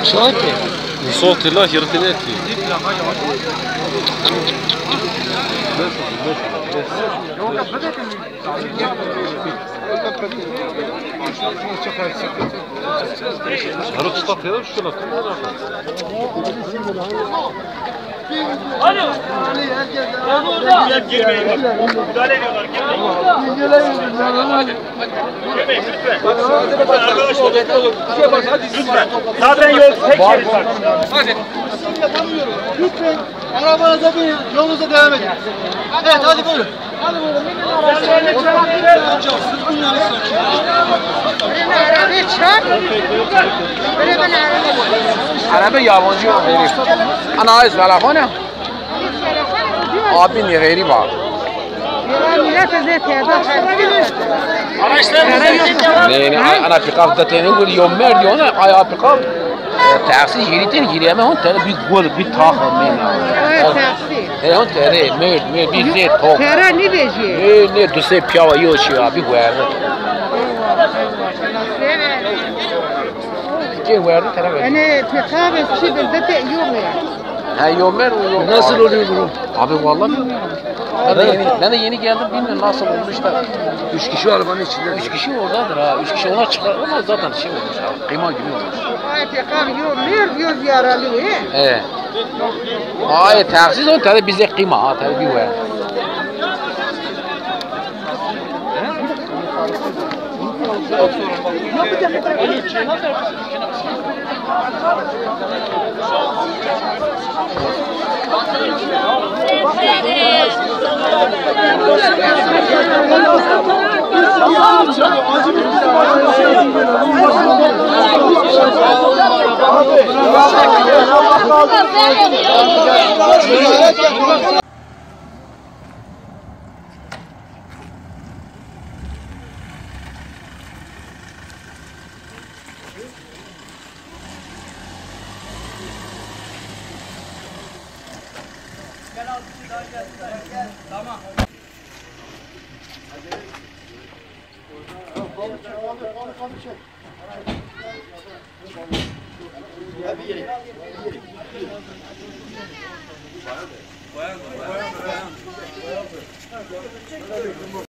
Salti. Salti là, hirtinetti. Sarı çıtak ya şu lan. Alo. Ya burada. Girmeyin. Müdahale ediyorlar. Girmeyin. Girmeyin lütfen. Arkadaşlar. Lütfen. Zaten yol tek şerit var. Hadi. Lütfen arabanıza binin, yolunuza devam edin. Evet, hadi buyurun. Hadi buyurun, binin arabaya. Araba yabancı yok herif. Ana aiz velafane. Abi ne gayri var. Ne ana pikaf da teni gül yommer diyor ona ay pikaf. Taksi yeritin gireme hon tane bir gol bir tahım men. Evet hon tane mer bir zet tok. Tera ne veji? Ne duse piyava yoşu abi verdi. Ki verdi tera verdi. Hani pikaf eski bir de yok ya. Ha yommer o. Nasıl oluyor bunu? Abi vallahi bilmiyorum. Ben de yeni geldim bilmiyorum nasıl olmuş da. 3 kişi arabanın içinde. 3 kişi oradadır ha. 3 kişi ona çıkar. Onlar zaten şey olmuş abi. Kıyma gibi olmuş. Ay pikaf yok, mer göz yaralı he. Evet. Ay taksiz o tabi bize kıyma ha tabi bir var. Tamam. Hadi.